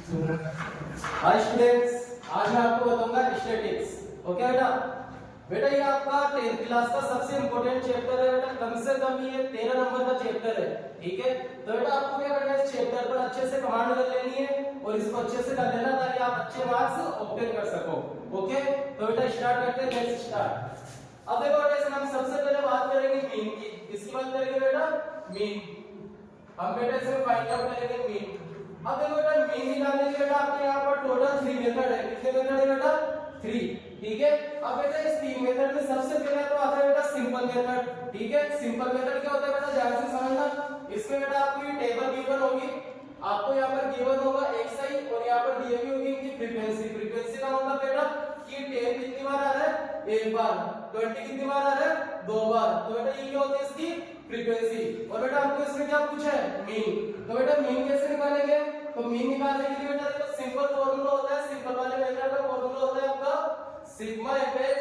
Hi students, आज मैं आपको बताऊंगा स्टैटिक्स। ओके बेटा, बेटा ये आपका 10th क्लास का सबसे इंपॉर्टेंट चैप्टर है बेटा। कम से कम ये 13 नंबर का चैप्टर है, ठीक है। तो बेटा आपको क्या करना है, इस चैप्टर पर अच्छे से कमांड कर लेनी है और इसको अच्छे से कर लेना ताकि आप अच्छे मार्क्स ऑब्टेन कर सको। ओके, तो बेटा स्टार्ट करते हैं। Let's start. अब देखो बेटा, हम सबसे पहले बात करेंगे मीन की। किसकी बात करेंगे बेटा? मीन। हम बेटा इसमें फाइंड आउट करेंगे मीन। अब देखो बेटा, मीन निकालने के बेटा आपके यहाँ पर टोटल 3 मेथड है। कितने मेथड है बेटा? 3, ठीक है। अब बेटा इस 3 मेथड में सबसे पहले तो आता है बेटा सिंपल मेथड, ठीक है। सिंपल मेथड क्या होता है बेटा, ध्यान से समझना। इसमें बेटा आपको ये टेबल गिवन होगी, आपको यहाँ पर गिवन होगा xi और यहाँ पर दी हुई होगी इनकी फ्रीक्वेंसी। फ्रीक्वेंसी का मतलब बेटा कि 10 कितनी बार आ रहा है? एक बार। 20 कितनी बार आ रहा है? 2 बार। तो बेटा ये क्या होती है इसकी फ्रीक्वेंसी। और बेटा हमको इसमें क्या पूछा है? मीन। तो बेटा मीन कैसे निकालेंगे? तो मीन निकालने के लिए बेटा देखो सिंपल फार्मूला होता है। सिंपल वाले मेथड का फार्मूला होता है आपका sigma fx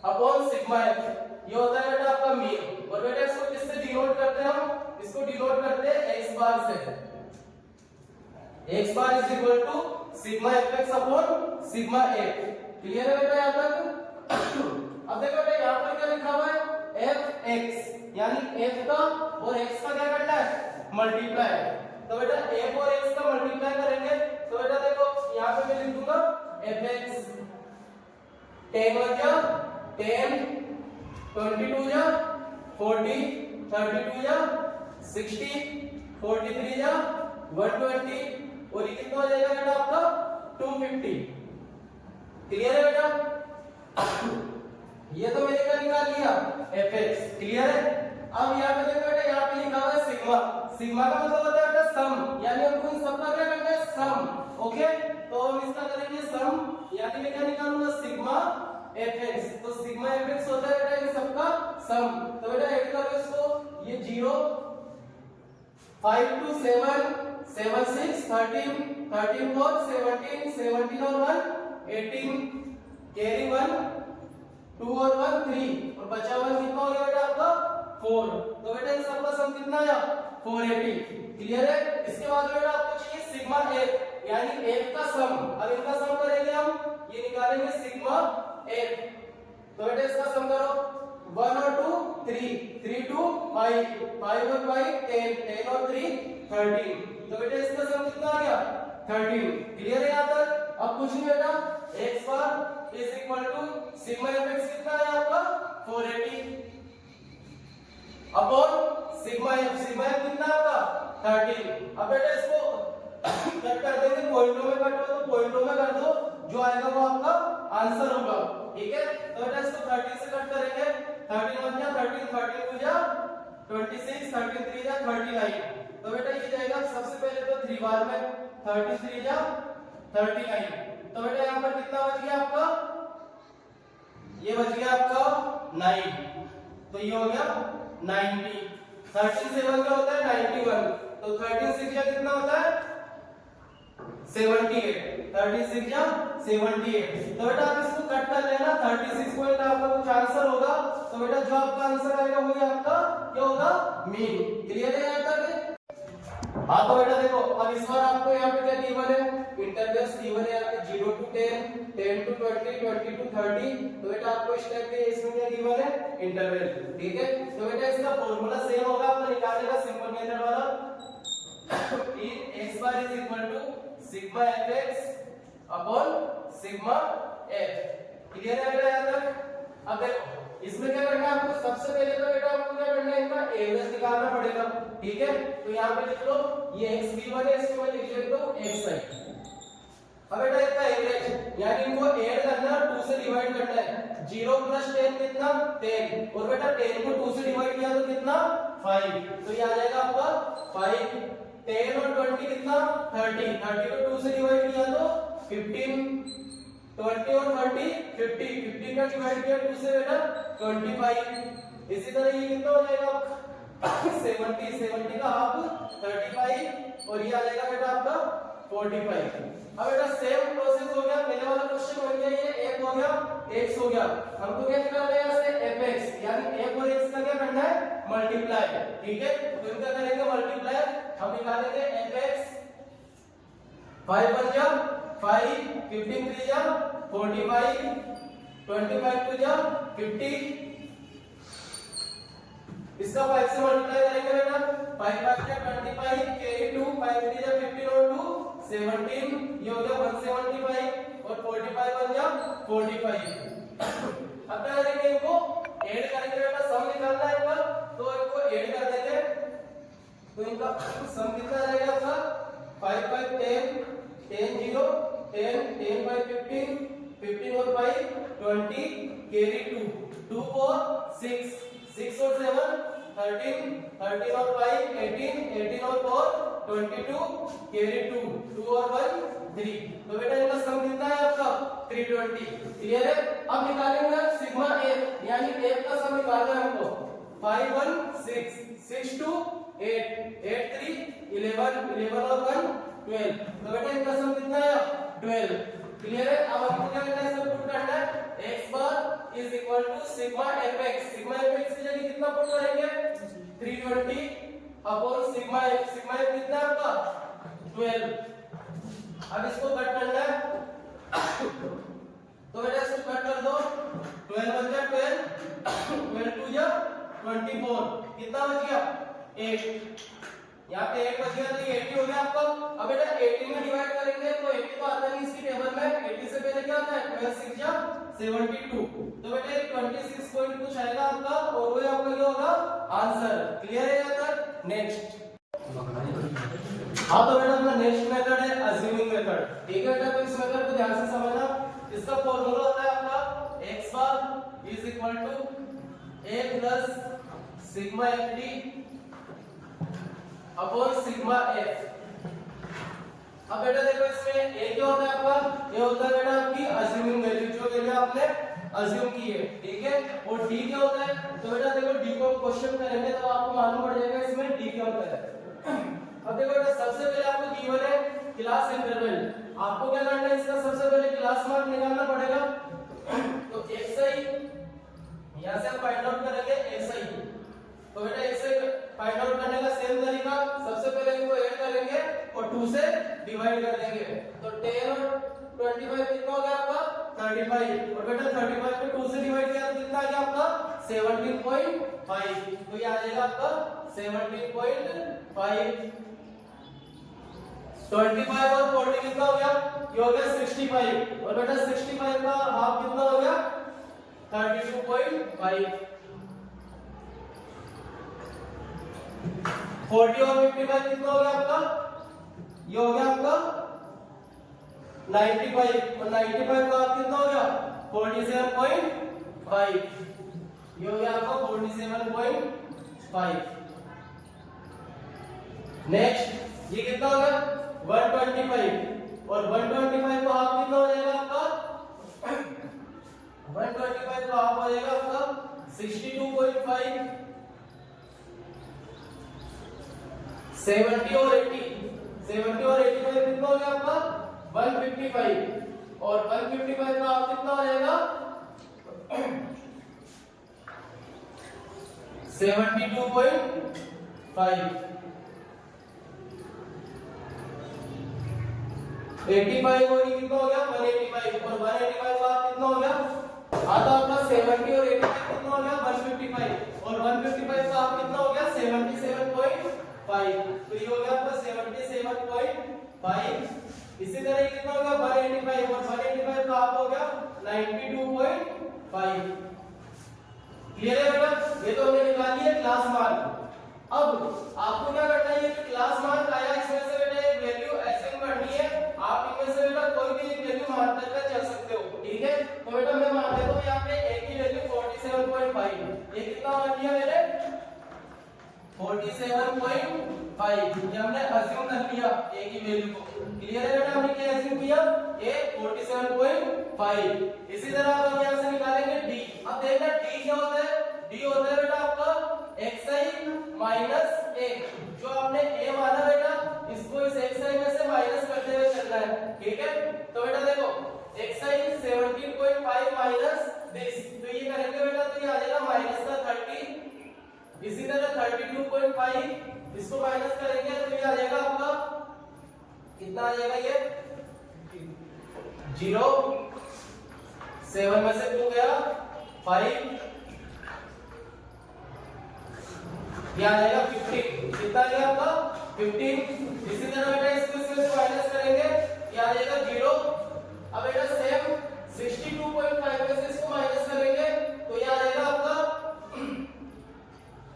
upon sigma f। ये होता है बेटा आपका मीन। और बेटा इसको किससे डिनोट करते हैं हम? इसको डिनोट करते हैं x बार से। x bar is equal to sigma fx upon sigma f। Clear है बेटा यहाँ तक? अब देखो बेटा यहाँ पर क्या लिखा हुआ है? fx, यानी f का और x का क्या करना है? मल्टीप्लाई। तो बेटा f और x का मल्टीप्लाई करेंगे तो बेटा देखो यहाँ पे मैं लिख दूंगा fx 10 1 जा 10, 22 जा 40, 32 जा 60, 43 जा 120 और ये कितना हो जाएगा बेटा आपका 250। क्लियर है बेटा? ये तो मैंने क्या निकाल लिया fx। क्लियर है? अब यहाँ पे देखो बेटा, यहाँ पे लिखा हुआ है सिग्मा। सिग्मा का मतलब होता है बेटा सम, यानी हमको इन सबका क्या करना है? सम। ओके, तो हम इसका करेंगे सम, यानी मैं क्या निकालूंगा? Sigma fx। तो सिग्मा fx होता है बेटा इन सबका सम। तो बेटा ऐड करो इसको, ये 0 5 2 7 7 6 13 13 4 17 17 और 1 18 कैरी 1 2 और 1 3 और बचा 1 कितना हो गया बेटा आपका 4। तो बेटा इन सबका सम कितना आया? 480। क्लियर है? इसके बाद बेटा आपको चाहिए सिग्मा f, यानी f का सम। अब इनका सम करेंगे हम, ये निकालेंगे सिग्मा f। तो बेटा इसका सम करो, 1 और 2 3 3 2 5 5 और 5 10 10 और 3 13। तो बेटा इसका सम कितना आ गया? 13। क्लियर है यहाँ तक? अब कुछ नहीं बेटा, x bar is equal to sigma fx कितना है आपका? 480 upon sigma f। Sigma f कितना आपका? 13। अब बेटा इसको कट कर देंगे, पॉइंटों में कट हो तो पॉइंटों में कर दो, जो आएगा वो आपका आंसर होगा। ठीक है, तो बेटा इसको 13 से कट करेंगे। 13 1 जा 13 13 2 जा 26 13 3 जा 39। तो बेटा ये जाएगा सबसे पहले तो 3 बार में 33 जा 39। तो बेटा यहाँ पर कितना बच गया आपका? ये बच गया आपका 9। तो ये हो गया 90। 13 7 क्या होता है? 91। तो 13 6 जा कितना होता है? 78। 36 जा 78। तो बेटा आप इसको कट कर लेना, 36 पॉइंट आपका कुछ आंसर होगा। तो बेटा जो आपका आंसर आएगा वो आपका क्या होगा? मीन। क्लियर है यहाँ तक? हाँ, तो बेटा देखो अब इस बार आपको यहाँ पे क्या गिवन है? इंटरवल्स गिवन है यहाँ पे 0 to 10 10 to 20 20 to 30। तो बेटा आपको इस टाइप के इसमें क्या गिवन है? इंटरवल। ठीक है, तो बेटा इसका फॉर्मूला सेम होगा आपका निकालने का, सिंपल मेथड वाला। x bar is equal to sigma fx upon sigma f। Clear है बेटा यहाँ तक? अब देखो इसमें क्या करना है आपको? सबसे पहले तो बेटा आपको क्या करना है? इनका एवरेज निकालना पड़ेगा। ठीक है, तो यहाँ पे लिख लो ये x b1 है, इसको मैं लिख लेता हूँ xi। अब बेटा इसका एवरेज, यानी इनको ऐड करना है, 2 से डिवाइड करना है। 0 + 10 कितना? 10। और बेटा 10 को 2 से डिवाइड किया तो कितना? 5। तो ये आ जाएगा आपका 5। 10 और 20 कितना? 30। 30 को 2 से डिवाइड किया तो 15। 20 और 30 50। 50 का डिवाइड किया 2 से बेटा 25। इसी तरह ये कितना हो जाएगा आपका 70। 70 का हाफ 35 और ये आ जाएगा बेटा आपका 45। अब बेटा सेम प्रोसेस हो गया, पहले वाला क्वेश्चन हो गया, ये एक हो गया, x हो गया। हमको क्या निकालना है यहाँ से fx, यानी एक और x का क्या करना है मल्टीप्लाई, ठीक है। तो इनका करेंगे मल्टीप्लाई, हम निकालेंगे fx 5 1 जा 5, 15 3 जा 45, 25 2 जा 50, इसका 5 से मल्टीप्लाई करेंगे बेटा, 5 5 जा 25, कैरी 2, 5 3 जा 15 और 2 17, ये हो गया 175 और 45 बन गया 45। अब क्या करेंगे, इनको ऐड करेंगे बेटा, सम निकालना है इनका, तो इनको ऐड कर देंगे, तो इनका सम कितना रहेगा आपका 5 5 10 10 0 10 10 5 15 15 और 5 20 कैरी 2 2 4 6 6 और 7 13 13 और 5 18 18 और 4 22 कैरी 2 2 और 1 3। तो बेटा इनका सम कितना है आपका 320, क्लियर है। अब निकालेंगे सिग्मा f, यानी f का सम निकालना है हमको, 5 1 6 6 2 8 8 3 11 11 और 1 12। तो बेटा इनका सम कितना है 12, क्लियर है। अब हमको क्या करना है, सब पुट करना है, x bar is equal to sigma fx, sigma fx की जगह कितना पुट करेंगे 320 upon sigma f, sigma f कितना है आपका 12। अब इसको कट करना है, तो बेटा इसको कट कर दो, 12 बन गया 12, 12 2 जा 24, कितना बच गया 8, यहाँ पे 8 बच गया, तो ये 80 हो गया आपका। अब बेटा 80 में डिवाइड करेंगे तो 80 तो आता नहीं इसकी टेबल में, 80 से पहले क्या आता है 12 6 जा 72, तो बेटा 26 पॉइंट कुछ आएगा आपका, और वो आपका क्या होगा आंसर, क्लियर है यहाँ तक। नेक्स्ट, हाँ तो बेटा अपना नेक्स्ट मेथड है अज्यूमिंग मेथड, ठीक है बेटा। तो इस मेथड को ध्यान से समझना, इसका फॉर्मूला होता है आपका x bar is equal to a plus sigma ft upon sigma f। अब बेटा देखो इसमें a क्या होता है आपका, ये होता है बेटा आपकी अज्यूमिंग वैल्यू, जो वैल्यू आपने अज्यूम की है, ठीक है। और d क्या होता है, तो बेटा देखो d को क्वेश्चन करेंगे तो आपको मालूम पड़ जाएगा इसमें d क्या होता है। अब देखो बेटा सबसे पहले आपको गिवन है क्लास इंटरवल, आपको क्या करना है, इसका सबसे पहले क्लास मार्क निकालना पड़ेगा। तो xi यहां से आप फाइंड आउट करेंगे xi, तो बेटा xi फाइंड आउट करने का सेम तरीका, सबसे पहले इनको ऐड करेंगे और 2 से डिवाइड कर देंगे, तो 10 और 25 कितना हो गया आपका 35, और बेटा 35 को 2 से डिवाइड किया तो कितना आ गया आपका 17.5, तो ये आ जाएगा आपका 17.5। 25 और 40 कितना हो गया, ये हो गया 65, और बेटा 65 का हाफ कितना हो गया 32.5। 40 और 55 कितना हो गया आपका, ये हो गया आपका 95, और 95 का हाफ कितना हो गया 47.5, ये हो गया आपका 47.5। नेक्स्ट ये कितना हो गया 125, और 125 का हाफ कितना हो जाएगा आपका 125 का हाफ हो जाएगा आपका 62.5। 70 और 80 में कितना हो गया आपका 155, और 155 का हाफ कितना हो जाएगा 72.5। 85 और ये कितना हो गया 185, और 185 का कितना हो गया, हाँ तो आपका 70 और 85 कितना हो गया 155, और 155 का कितना हो गया 77.5, तो ये हो गया आपका 77.5। इसी तरह ये कितना हो गया 185, और 185 का आप हो गया 92.5। क्लियर है बेटा, ये तो हमने निकाल लिया क्लास मार्क। अब आपको क्या करना है, ये जो क्लास मार्क आया इसमें से बेटा एक वैल्यू अज्यूम करनी है, आप इनमें से बेटा कोई भी एक वैल्यू मान करके चल सकते हो, ठीक है। तो बेटा मैं मान लेता हूं यहां पे a की वैल्यू 47.5, ये कितना मान लिया मैंने 47.5, ये हमने अज्यूम कर लिया a की वैल्यू को, क्लियर है बेटा। हमने क्या अज्यूम किया a 47.5। इसी तरह अब हम यहां से निकालेंगे d। अब देखना d क्या होता है, d होता है बेटा आपका xi माइनस a, जो आपने a माना बेटा इसको इस xi में से माइनस करते हुए लिखना है, ठीक है। तो बेटा देखो xi 17.5 माइनस दिस, तो ये करेंगे बेटा तो ये आ जाएगा माइनस का 30, इसी तरह 32.5 इसको माइनस करेंगे तो ये आ जाएगा आपका कितना आ जाएगा, ये 0 7 में से 2 गया 5, ये आ जाएगा 15, कितना आ गया आपका 15। इसी तरह बेटा इसको इसमें से माइनस करेंगे, ये आ जाएगा 0। अब बेटा सेम 62.5 में से इसको माइनस करेंगे तो ये आ जाएगा आपका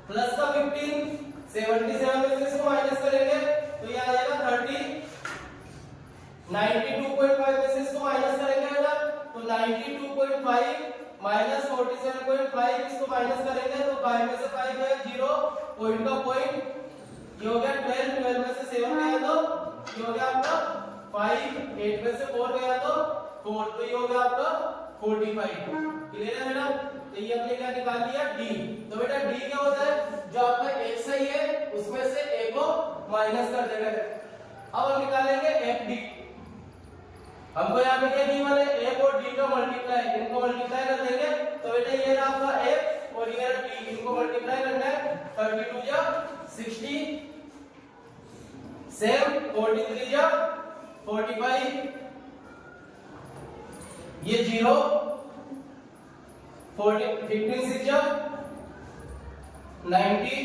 प्लस का 15, 77 में से इसको माइनस करेंगे तो ये आ जाएगा 30, 92.5 में से इसको माइनस करेंगे बेटा तो 92.5 माइनस 47.5 इसको माइनस करेंगे तो 5 में से 5 गया 0, पॉइंट का पॉइंट, ये हो गया 12, 12 में से 7 गया तो ये हो गया आपका 5, 8 में से 4 गया तो 4, तो ये हो गया आपका 45। क्लियर है बेटा, तो ये हमने क्या निकाल लिया d। तो बेटा d क्या होता है, जो आपका xi है उसमें से a को माइनस कर देगा। अब हम निकालेंगे fd, हमको यहाँ पे क्या गिवन है, f और d का मल्टीप्लाई, इनको मल्टीप्लाई कर देंगे तो बेटा ये रहा आपका f और ये रहा d, इनको मल्टीप्लाई करना है 32 या 60, सेम 43 या 45, ये 0, 15 6 या 90,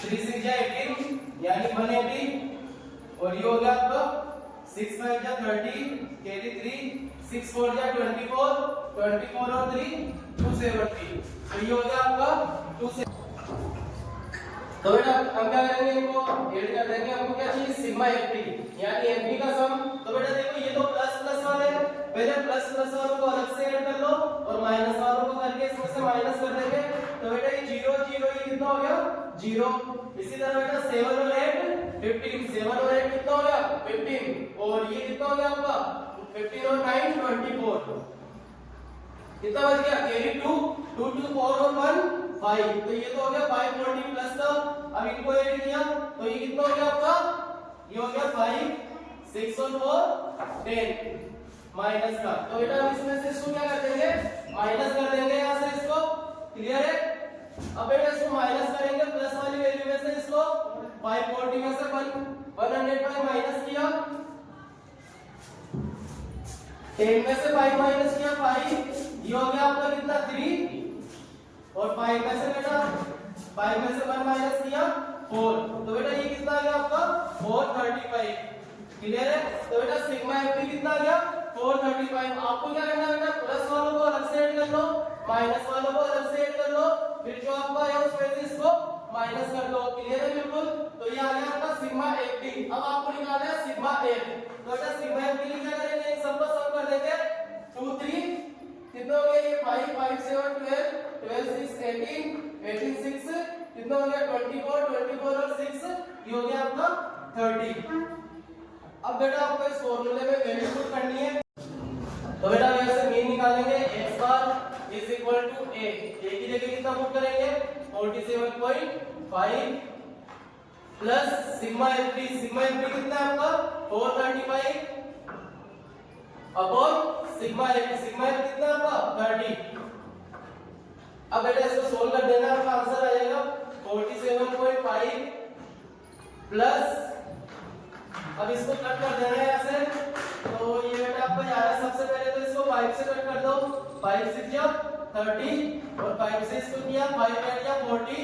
3 6 या 18 यानी 180, और ये हो गया आपका 6 5 या 30, कैरी 3, 6 4 या 24, 24 और 3 270, तो ये हो गया आपका 270। तो बेटा हम क्या करेंगे, इनको ऐड कर देंगे, हमको क्या चाहिए सिग्मा एफडी यानी एफडी का सम। तो बेटा देखो ये तो प्लस प्लस वाले हैं, पहले प्लस प्लस वालों को अलग से ऐड कर लो और माइनस वालों को करके इसमें से माइनस कर देंगे तो बेटा ये 0 0 ये कितना हो गया 0। इसी तरह बेटा 7 और 8 15, 7 और 8 कितना हो गया 15, और ये कितना हो गया आपका 15 और 9 24, कितना बच गया कैरी 2 2 2 4 और 1 5, तो ये तो हो गया 540 प्लस का। अब इनको ऐड किया तो ये कितना हो गया आपका, ये हो गया 5 6 और 4 10 माइनस का। तो बेटा हम इसमें से इसको क्या कर देंगे माइनस कर देंगे यहां से इसको, क्लियर है। अब बेटा इसको माइनस करेंगे प्लस वाली वैल्यू में से इसको 540 में से 105 माइनस किया, 10 में से 5 माइनस किया 5, ये हो गया आपका कितना 3, और 5 में से बेटा 5 में से 1 माइनस किया 4, तो बेटा ये कितना आ गया आपका 435, क्लियर है। तो बेटा सिग्मा एफडी कितना आ गया 435। आपको क्या करना है बेटा प्लस वालों को अलग से ऐड कर लो, माइनस वालों को अलग से ऐड कर लो, फिर जो आपका है उसमें से इसको माइनस कर दो, क्लियर है बिल्कुल। तो ये आ गया आपका सिग्मा एफडी। अब आपको निकालना है सिग्मा एफ, तो बेटा सिग्मा एफ के लिए क्या करेंगे, इन सबको सम कर देंगे 2 3 कितना हो गया, ये 5 5 7 12 12 6 18 18 6 कितना हो गया 24 24 और 6 ये हो गया आपका 30। अब बेटा आपको इस फॉर्मूले में वैल्यू पुट करनी है, तो बेटा यहां से मीन निकालेंगे x bar is equal to a, a की जगह कितना पुट करेंगे 47.5 plus sigma FD, sigma FD कितना है आपका 435 upon sigma F, sigma F कितना है आपका 30। अब बेटा इसको सोल्व कर देना, आपका आंसर आ जाएगा 47.5 प्लस, अब इसको कट कर देना है यहाँ से, तो ये बेटा आपको याद है सबसे पहले तो इसको 5 से कट कर दो, 5 6 या 30 और 5 से इसको किया 5 8 या 40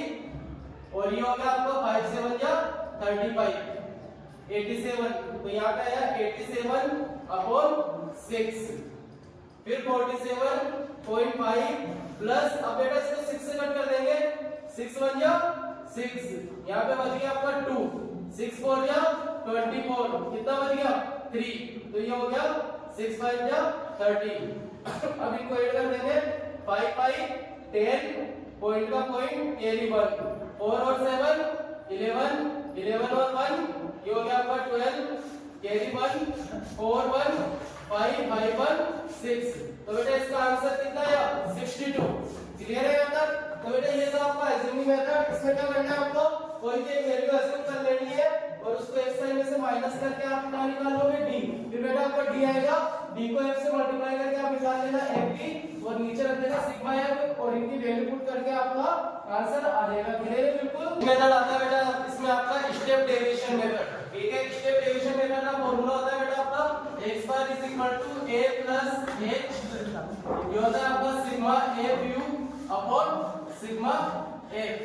और ये हो गया आपको 5 7 या 35 87, तो यहाँ पे है 87 अपॉन 6 फिर 47.5 प्लस, अब बेटा इसको 6 से कट कर देंगे, 6 1 या 6, यहाँ पे बच गया आपका 2, 6 4 या 24 कितना बच गया 3, तो ये हो गया 6 5 या 30। अब इनको ऐड कर देंगे 5 5 10 पॉइंट का पॉइंट कैरी 1 4 और 7 11 11 और 1 ये हो गया आपका 12 कैरी 1 4 1 5 5 1 6, तो बेटा इसका आंसर कितना आया 62, क्लियर है यहाँ तक। तो बेटा ये था आपका अज्यूमिंग मेथड, इसमें क्या करना है आपको कोई भी एक वैल्यू अज्यूम कर लेनी है और उसको x साइन में से माइनस करके आप क्या निकालोगे d। फिर बेटा आपका d आएगा, d को f से मल्टीप्लाई करके आप निकाल लेना ft और नीचे रख देना सिग्मा f और इनकी वैल्यू पुट करके आपका आंसर आ जाएगा। क्लियर है बिल्कुल। मेथड आता है बेटा इसमें आपका स्टेप डेविएशन मेथड। ठीक है, स्टेप डेविएशन मेथड का फार्मूला होता है बेटा आपका x बार = a + h, ये होता है आपका sigma fu upon sigma f।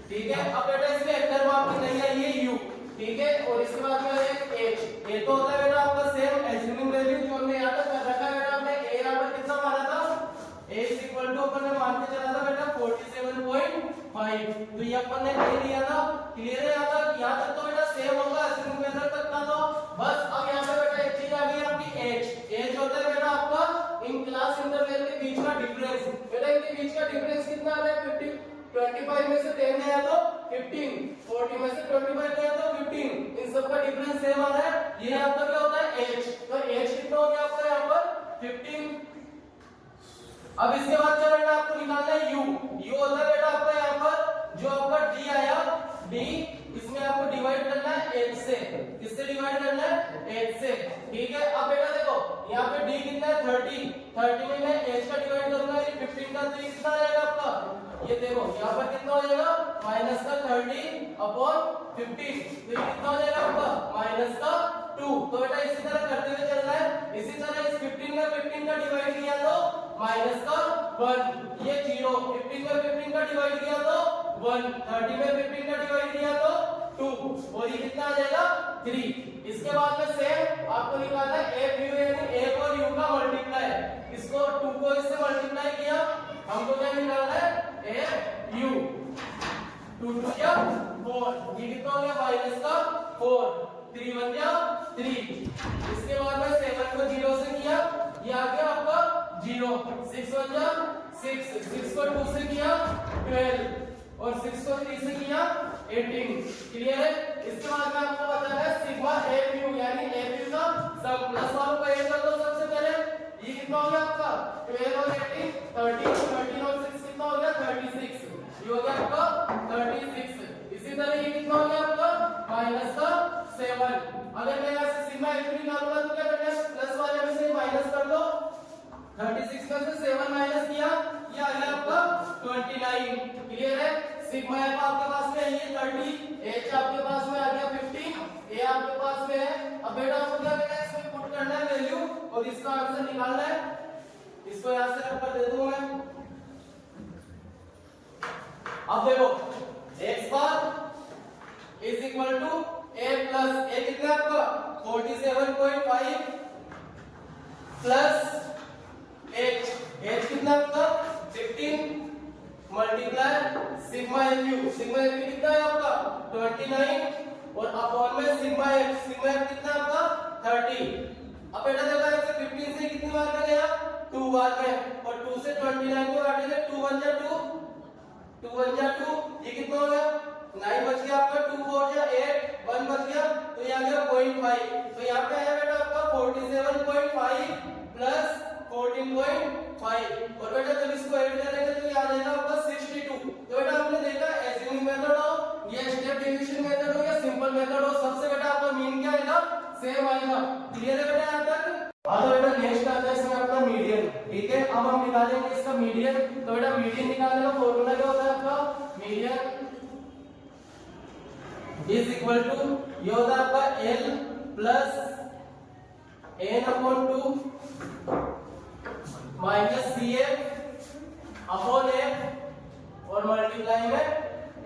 ठीक है, अब बेटा इसमें एक टर्म आपकी नहीं आई है u। ठीक है, और इसके बाद में है h। ये तो होता है बेटा आपका सेम एज्यूमिंग वैल्यू जो हमने यहां तक कर रखा है बेटा। हमने a यहां पर कितना माना था, a = अपन ने मान के चला था बेटा 47.5, तो ये अपन ने ले लिया था। क्लियर है यहां तक तो बेटा सेम होगा एज्यूमिंग मेथड तक का। तो बस अब यहां पे बेटा एक चीज आ गई आपकी h होता है बेटा आपका इन क्लास इंटरवल के बीच का डिफरेंस। बेटा इनके बीच का डिफरेंस कितना आ रहा है, 25 में से 10 गया तो 15, 40 में से 25 गया तो 15, इन सब का डिफरेंस सेम आ रहा है। ये आपका क्या होता है h, तो h कितना हो गया आपका यहाँ पर 15। अब इसके बाद क्या बेटा आपको निकालना है u होता है बेटा आपका यहाँ पर जो आपका d आया d, इसमें आपको डिवाइड करना है h से। किससे डिवाइड करना है, h से। ठीक है, अब बेटा देखो यहाँ पे d कितना है 30 में मैं h का डिवाइड करूंगा ये 15 का, तो ये कितना आएगा आपका, ये देखो यहाँ पर कितना हो जाएगा माइनस का 30 अपॉन 15, तो ये कितना हो जाएगा आपका माइनस का 2। तो बेटा इसी तरह करते हुए चलना है। इसी तरह इस 15 का डिवाइड किया तो माइनस का 1, ये 0, 15 का डिवाइड किया तो 1, 30 में 15 का डिवाइड किया तो 2, और ये कितना आ जाएगा 3। इसके बाद में सेम आपको निकालना है f u, यानी a और u का मल्टीप्लाई। इसको 2 को इससे मल्टीप्लाई किया, हमको क्या निकालना है f u, 2 2 या 4, ये कितना हो गया माइनस का 4, 3 1 या 3। इसके बाद में 7 को 0 से किया, ये आ गया आपका 0, 6 1 या 6, 6 को 2 से किया 12 और 6 को 3 से किया 18। क्लियर है। इसके बाद में आपको बताना है सिग्मा fu, यानी fu का सम। प्लस वालों को ऐड कर दो सबसे पहले। ये कितना हो गया आपका 12 और 18, 13 और 6 कितना हो गया 36, ये हो गया आपका 36। इसी तरह ये कितना हो गया आपका माइनस का 7। अगर मैं यहाँ से सिग्मा fu निकालूंगा तो क्या करना है, प्लस वाले में से माइनस कर दो, 36 में से 7 माइनस किया, ये आ गया आपका 29। क्लियर है। सिग्मा f आपके पास में है ये 30, h आपके पास में आ गया 15, a आपके पास में है। अब बेटा आपको क्या करना है, इसमें पुट करना है वैल्यू और इसका आंसर निकालना है। इसको यहां से रख कर दे दूं मैं। अब देखो x bar is equal to a plus a कितना आपका 47.5 प्लस h कितना आपका 15 multiply sigma fu, sigma fu कितना है आपका 29 और अपॉन में सिग्मा f कितना आपका 30। अब बेटा देखो इससे 15 से कितनी बार में गया 2 बार में, और 2 से 29 को काटेंगे 2 1 जा 2, 2 1 जा 2, ये कितना हो गया 9 बच गया आपका, 2 4 जा 8, 1 बच गया, तो ये आ गया 0.5। तो यहाँ पे आया बेटा आपका 47.5 प्लस 14.5, और बेटा जब इसको ऐड करेंगे तो ये आ जाएगा आपका 62। तो बेटा आपने देखा एज्यूमिंग मेथड हो या स्टेप डेविएशन मेथड हो या सिंपल मेथड हो, सबसे बेटा आपका मीन क्या आएगा सेम आएगा। क्लियर है बेटा यहाँ तक। अब बेटा नेक्स्ट आता है इसमें अपना मीडियन। ठीक है, अब हम निकालेंगे इसका मीडियन। तो बेटा मीडियन निकालने का फॉर्मूला क्या होता है आपका, मीडियन इज इक्वल टू, ये होता है आपका l plus n/2 minus cf upon f और मल्टीप्लाई में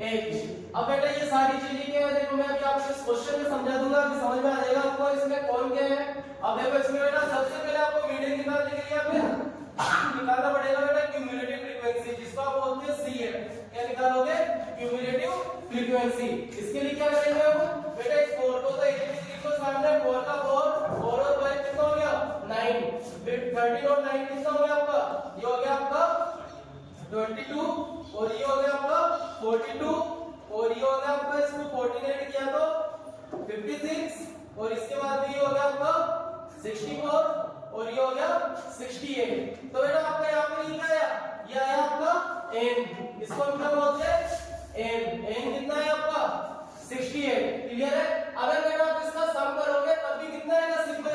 h। अब बेटा ये सारी चीजें क्या है, देखो मैं अभी आपको इस क्वेश्चन में समझा दूंगा, अभी समझ में आ जाएगा आपको इसमें कौन क्या है। अब देखो इसमें बेटा सबसे पहले आपको मीडियन निकालने के लिए आपने निकालना पड़ेगा बेटा क्यूमुलेटिव फ्रीक्वेंसी, जिसको आप बोलते हैं cf। क्या निकालोगे, क्यूमुलेटिव फ्रीक्वेंसी। इसके लिए क्या करेंगे हम बेटा, इस 4 को तो एक लिखो सामने, 4 का 4 और 5 कितना हो गया 9, फिर 13 और 9 कितना हो गया आपका, ये हो गया आपका 22, और ये हो गया आपका 42, और ये हो गया आपका, इसको 48 किया तो 56, और इसके बाद ये हो गया आपका 64, और ये हो गया 68। तो बेटा आपका यहाँ पर ये क्या आया, ये आया आपका n, इसको हम क्या बोलते हैं n। n कितना है आपका 68। क्लियर है। अगर बेटा आप इसका सम करोगे तब भी कितना आएगा सिग्मा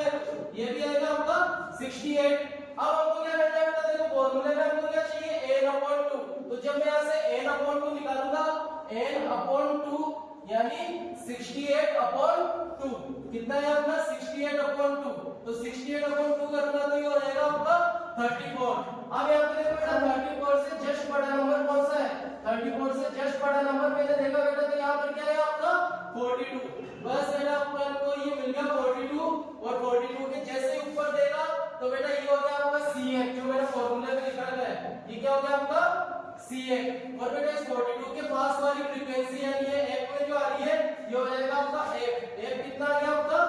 ये भी आएगा आपका 68। अब हमको क्या करना है बेटा, देखो फॉर्मूले में हमको क्या चाहिए n/2। तो जब मैं यहां से n/2 निकालूंगा n/2 यानी 68/2 कितना है अपना 68/2। तो 68/2 करूंगा तो ये हो जाएगा आपका 34। अब यहां पे देखो बेटा 34 से जस्ट बड़ा नंबर कौन सा है, 34 से जस्ट बड़ा नंबर मैंने देखा बेटा, तो यहां पर क्या है आपका 42। बस बेटा आपको ये मिल गया 42 और 42 के जैसे ही ऊपर देगा तो बेटा ये हो गया आपका Cn जो मैंने फार्मूले में लिखा है। ये क्या हो गया आपका Cn। और बेटा इस 42 के पास वाली फ्रीक्वेंसी यानी ये f में जो आ रही है ये हो जाएगा आपका f कितना आ गया आपका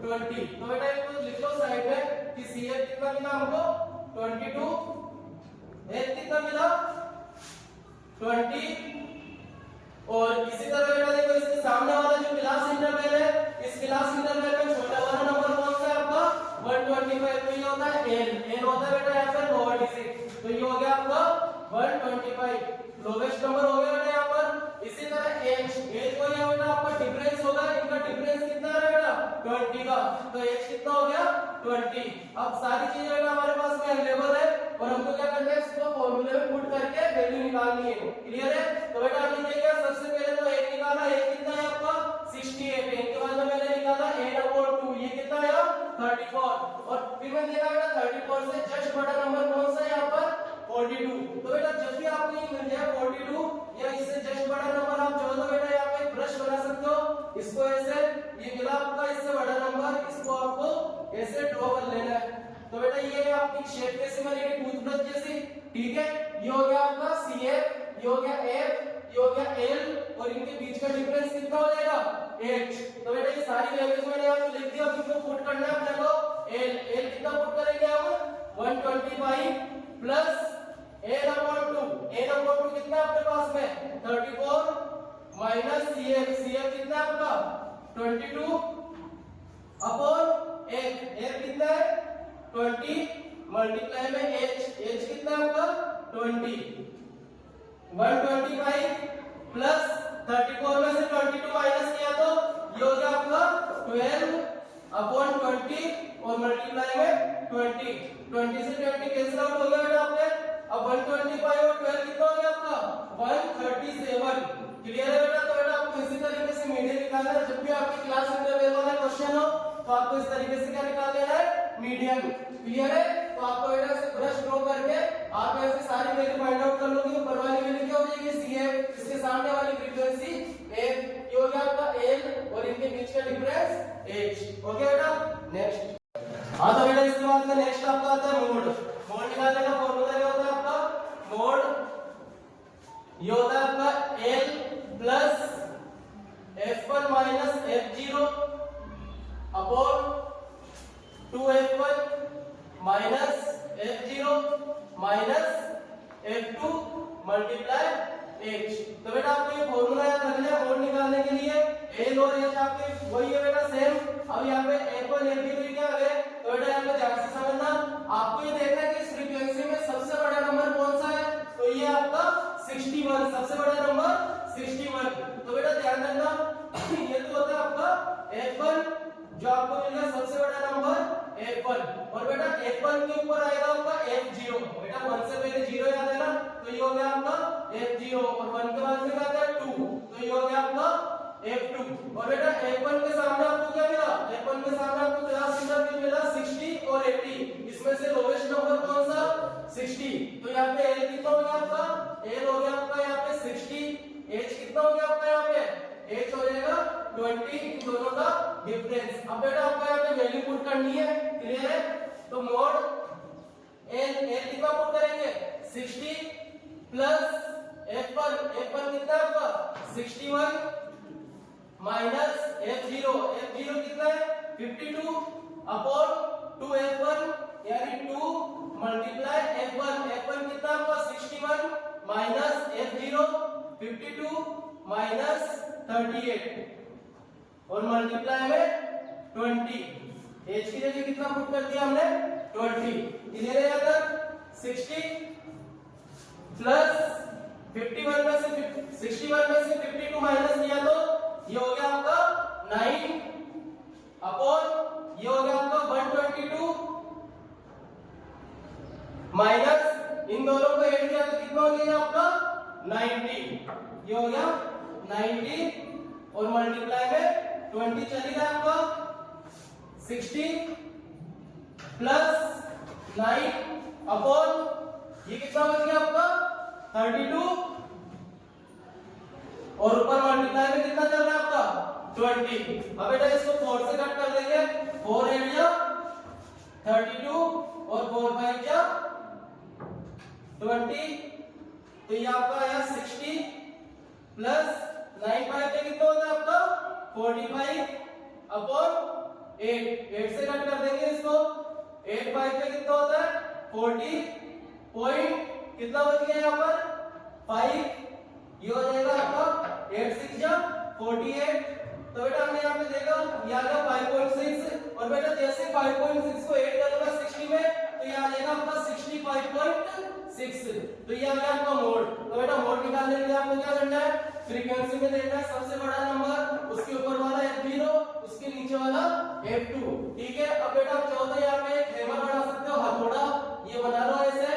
20। तो बेटा इसको लिख लो साइड में कि Cn कितना मिला हमको 22, f कितना मिला 20। और इसी तरह बेटा देखो इसके सामने वाला जो क्लास इंटरवल है, इस क्लास इंटरवल में छोटा वाला नंबर कौन सा है आपका 125। तो ये होता है n होता है बेटा यहाँ पर लोअर डिजिट, तो ये हो गया आपका 125 लोवेस्ट नंबर हो गया बेटा यहाँ पर। इसी तरह h को यहाँ बेटा आपका डिफरेंस होगा, इनका डिफरेंस कितना है बेटा 20 का, तो h कितना हो गया 20। अब सारी चीजें बेटा हमारे पास में अवेलेबल है और हमको क्या करना है इसको फॉर्मूले में पुट करके वैल्यू निकालनी है। क्लियर है? तो बेटा आप लिखेंगे सबसे पहले तो एक निकाला, एक कितना है आपका 68, एक के बाद में मैंने निकाला n/2 ये कितना है 34। और फिर मैंने देखा बेटा 34 से जस्ट बड़ा नंबर कौन सा है यहाँ पर 42। तो बेटा जब भी आपको ये मिल जाए 42 या इससे जस्ट बड़ा नंबर आप जो तो बेटा यहाँ पे ब्रश बना सकते हो, इसको ऐसे ये मिला आपका इससे बड़ा नंबर, इसको आपको ऐसे ड्रॉ कर लेना है। तो बेटा ये आपकी शेप कैसे बनेगी टूथब्रश जैसी, ठीक है। ये हो गया आपका CF, ये हो गया F, ये हो गया L और इनके बीच का डिफरेंस कितना हो जाएगा H। तो बेटा ये सारी वैल्यूज मैंने यहाँ पे लिख दी, अब इनको पुट करना है अपने को। L कितना पुट करेंगे हम 125 प्लस n/2 कितना है आपके पास में 34 माइनस CF कितना है आपका 22 अपॉन F कितना है 20 मल्टीप्लाई में H कितना है आपका 20। 125 प्लस 34 में से 22 माइनस किया तो ये हो गया आपका 12/20 और मल्टीप्लाई में 20 से 20 कैंसिल आउट हो गया बेटा आपने। अब 125 और 12 कितना हो गया आपका 137। क्लियर है बेटा? तो बेटा आपको इसी तरीके से मीडियन निकालना है। जब भी आपकी क्लास इंटरवल वाला क्वेश्चन हो तो आपको इस तरीके से क्या निकाल लेना है मीडियन। क्लियर है? तो आपको बेटा से ब्रश ड्रॉ करके आप ऐसे सारी वैल्यू फाइंड आउट कर लोगे। ऊपर वाली वैल्यू क्या हो जाएगी CF, इसके सामने वाली फ्रीक्वेंसी F, ये हो गया आपका L और इनके बीच का डिफरेंस H। ओके बेटा नेक्स्ट। हाँ तो बेटा इसके बाद में नेक्स्ट आपका आता है मोड। मोड निकालने का फॉर्मूला क्या होता है आपका मोड, ये होता है आपका L plus F1 minus F0 upon 2F1 minus F0 minus F2 multiply H। तो बेटा आपको ये फॉर्मूला याद रखना है मोड निकालने के लिए। L और H आपके वही है बेटा सेम। अब यहाँ पे F1 F0 क्या आ गए, तो बेटा यहाँ पे ध्यान से समझना, आपको ये देखना है कि इस फ्रीक्वेंसी में सबसे बड़ा नंबर कौन सा है, तो ये आपका 61, सबसे बड़ा नंबर 61। तो बेटा ध्यान रखना ये तो होता है आपका F1 जो आपको मिल गया सबसे बड़ा नंबर F1 और बेटा F1 के ऊपर आएगा आपका F0। बेटा 1 से पहले 0 याद है ना, तो ये हो गया आपका F0 और 1 के बाद में क्या आता है 2, तो ये हो गया आपका F2। और बेटा F1 के सामने आपको क्या मिला, F1 के सामने आपको क्लास इंटरवल मिला 60 और 80, इसमें से लोवेस्ट नंबर कौन सा 60। तो यहाँ पे L कितना हो गया आपका, L हो गया आपका यहाँ पे 60, H कितना हो गया आपका यहाँ पे H हो जाएगा 20, इन दोनों का डिफरेंस। अब बेटा आपको यहाँ पे वैल्यू पुट करनी है। क्लियर है? तो मोड L कितना पुट करेंगे 60 प्लस F1 कितना है आपका 61 माइनस F0 कितना है 52 अपॉन 2F1 यानी 2 मल्टीप्लाई F1 कितना आपका 61 माइनस F0 52 माइनस 38 और मल्टीप्लाई में 20। H की जगह कितना पुट कर दिया हमने 20। क्लियर है? यहाँ तक 60 प्लस 51 में से 52 माइनस किया तो ये हो गया आपका 9 अपॉन ये हो गया आपका 122 माइनस इन दोनों को ऐड किया तो कितना हो गया आपका 90, ये हो गया 90 और मल्टीप्लाई में 20 चलेगा आपका 60 प्लस 9 अपॉन ये कितना बच गया आपका 32 और ऊपर मल्टीप्लाई में कितना चल रहा है आपका 20। अब बेटा इसको 4 से कट कर देंगे, 4 8 जा 32 और 4 5 जा 20, तो ये आपका आया 60 प्लस 9 5 पे कितना होता है आपका 45 अपॉन 8 से कट कर देंगे इसको, 8 5 पे कितना होता है 40 पॉइंट कितना बच गया यहाँ पर 5, ये हो जाएगा आपका 8 6 जा 48। तो बेटा हमने यहाँ पे देखा ये आ गया 5.6 और बेटा जैसे 5.6 को ऐड करूंगा 60 में तो ये आ जाएगा आपका 65.6, तो ये आ गया आपका मोड। तो बेटा मोड निकालने के लिए आपको क्या करना है, फ्रीक्वेंसी में देखना है सबसे बड़ा नंबर, उसके ऊपर वाला F0, उसके नीचे वाला F2, ठीक है। अब बेटा आप चाहो तो यहाँ पे एक हैमर बना सकते हो, हथौड़ा ये बना लो ऐसे,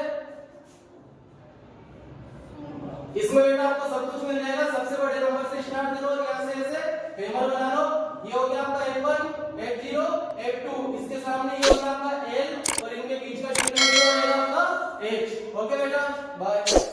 इसमें बेटा आपको सब कुछ मिल जाएगा, सबसे बड़े नंबर से स्टार्ट करो और यहाँ से ऐसे हैमर बना लो, ये हो गया आपका F1 F0 F2, इसके सामने ये होगा आपका L और इनके बीच का डिफरेंस हो जाएगा आपका H। ओके बेटा बाय।